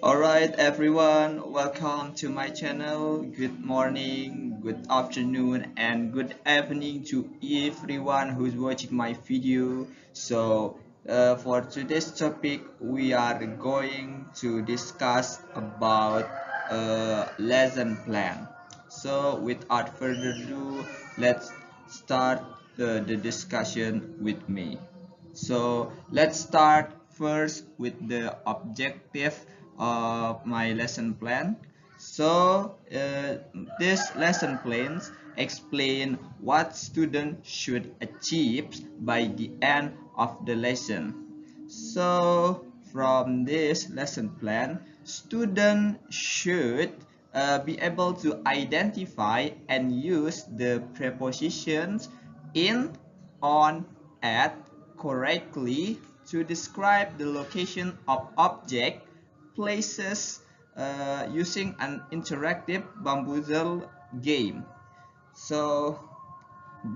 Alright everyone, welcome to my channel. Good morning, good afternoon and good evening to everyone who's watching my video. For today's topic we are going to discuss about lesson plan. So without further ado, let's start the discussion with me. So let's start first with the objective of my lesson plan. So this lesson plans explain what students should achieve by the end of the lesson. So from this lesson plan, students should be able to identify and use the prepositions in, on, at correctly to describe the location of object, places using an interactive bamboozle game. So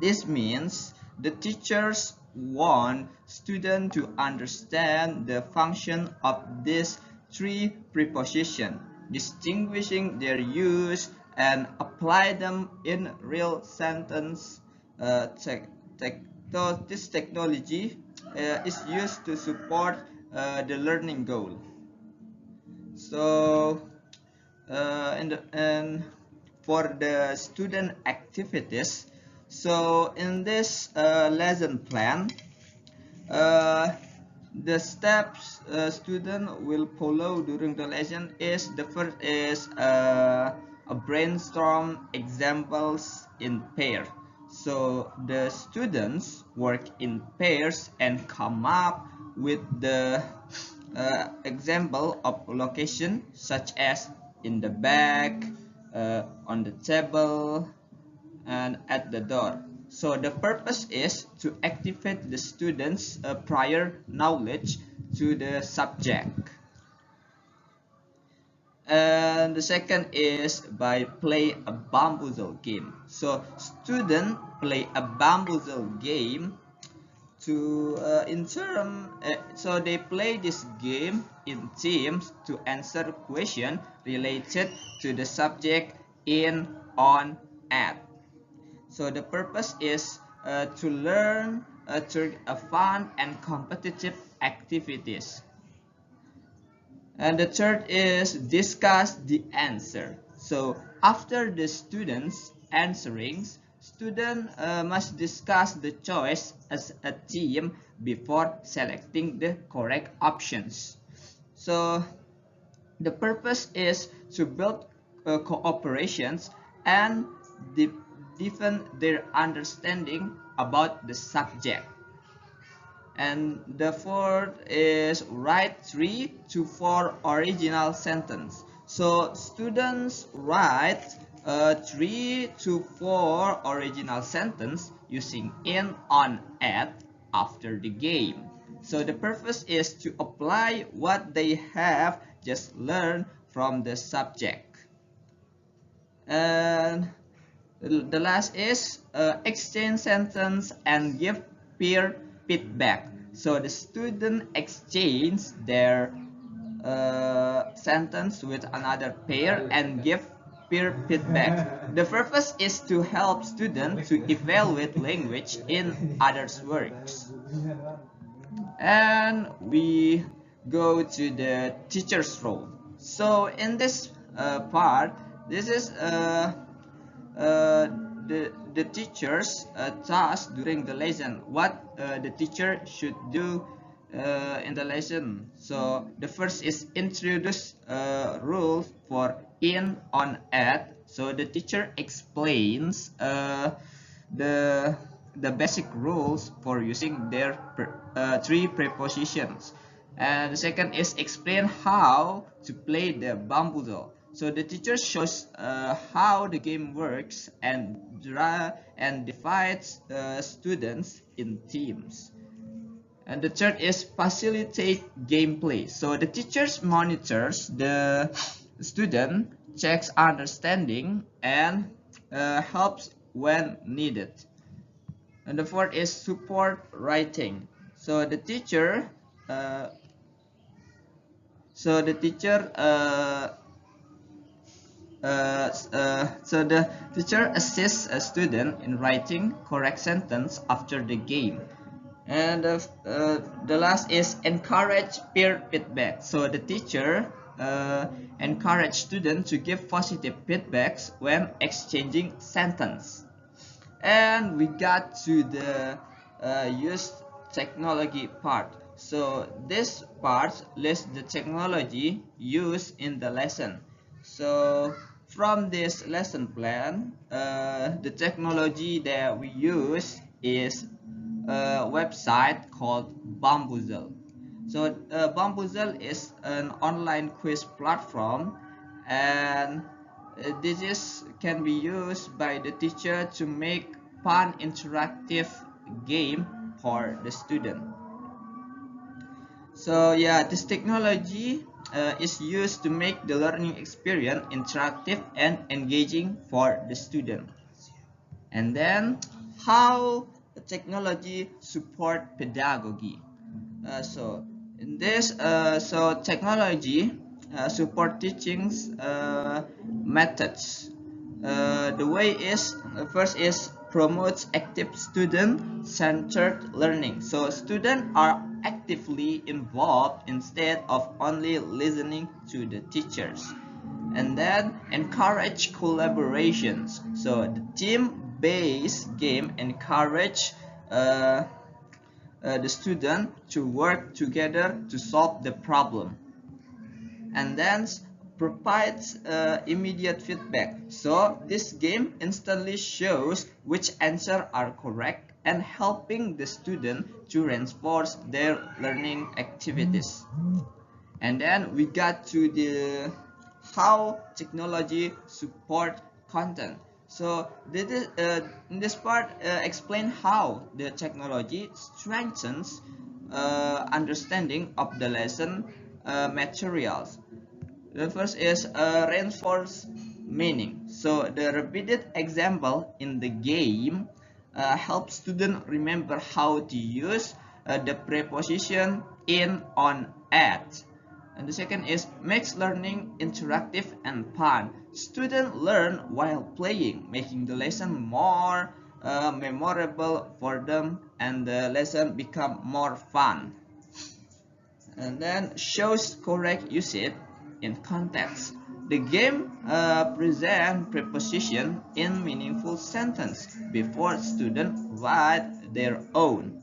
this means the teachers want students to understand the function of these three prepositions, distinguishing their use and apply them in real sentence. This technology is used to support the learning goal. So, and for the student activities, so in this lesson plan, uh, the steps student will follow during the lesson is the first is a brainstorm examples in pair. So the students work in pairs and come up with the example of location such as in the back, on the table, and at the door. So the purpose is to activate the students' prior knowledge to the subject. And the second is by play a bamboozle game. So student play a bamboozle game to so they play this game in teams to answer question related to the subject in, on, at. So the purpose is to learn through a fun and competitive activities. And the third is discuss the answer. So after the students answering, student must discuss the choice as a team before selecting the correct options. So the purpose is to build cooperations and deepen their understanding about the subject. And the fourth is write 3 to 4 original sentence. So students write 3 to 4 original sentence using in, on, at after the game. So the purpose is to apply what they have just learned from the subject. And the last is exchange sentence and give peer feedback. So the student exchange their sentence with another pair and give peer feedback. The purpose is to help students to evaluate language in others' works. And we go to the teacher's role. So in this part, this is uh, the teacher's task during the lesson, what the teacher should do in the lesson. So the first is introduce rules for in, on, at. So the teacher explains the the basic rules for using their three prepositions. And the second is explain how to play the bamboozle. So the teacher shows how the game works and divides students in teams. And the third is facilitate gameplay. So the teachers monitors the student, checks understanding, and helps when needed. And the fourth is support writing. So the teacher uh, So the teacher so the teacher assists a student in writing correct sentence after the game. And the last is encourage peer feedback. So the teacher encourage students to give positive feedbacks when exchanging sentence. And we got to the use technology part. So this part lists the technology used in the lesson. So from this lesson plan, the technology that we use is a website called Bamboozle. So Bamboozle is an online quiz platform, and this can be used by the teacher to make fun interactive game for the student. So yeah, this technology is used to make the learning experience interactive and engaging for the student. And then how the technology support pedagogy. So in this, so technology support teachings methods. The way is first is promotes active student-centered learning. So students are actively involved instead of only listening to the teachers. And then encourage collaborations. So the team-based game encourage the student to work together to solve the problem. And then provides immediate feedback. So this game instantly shows which answers are correct and helping the student to reinforce their learning activities. And then we got to the how technology support content. So in this part explain how the technology strengthens understanding of the lesson materials. The first is reinforce meaning. So the repeated example in the game helps students remember how to use the preposition in, on, at. And the second is makes learning interactive and fun. Students learn while playing, making the lesson more memorable for them, and the lesson become more fun. And then shows correct usage in context. The game present preposition in meaningful sentence before students write their own.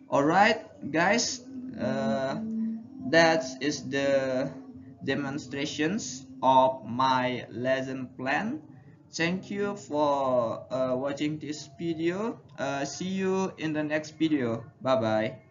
Alright guys, that is the demonstrations of my lesson plan. Thank you for watching this video. See you in the next video. Bye bye.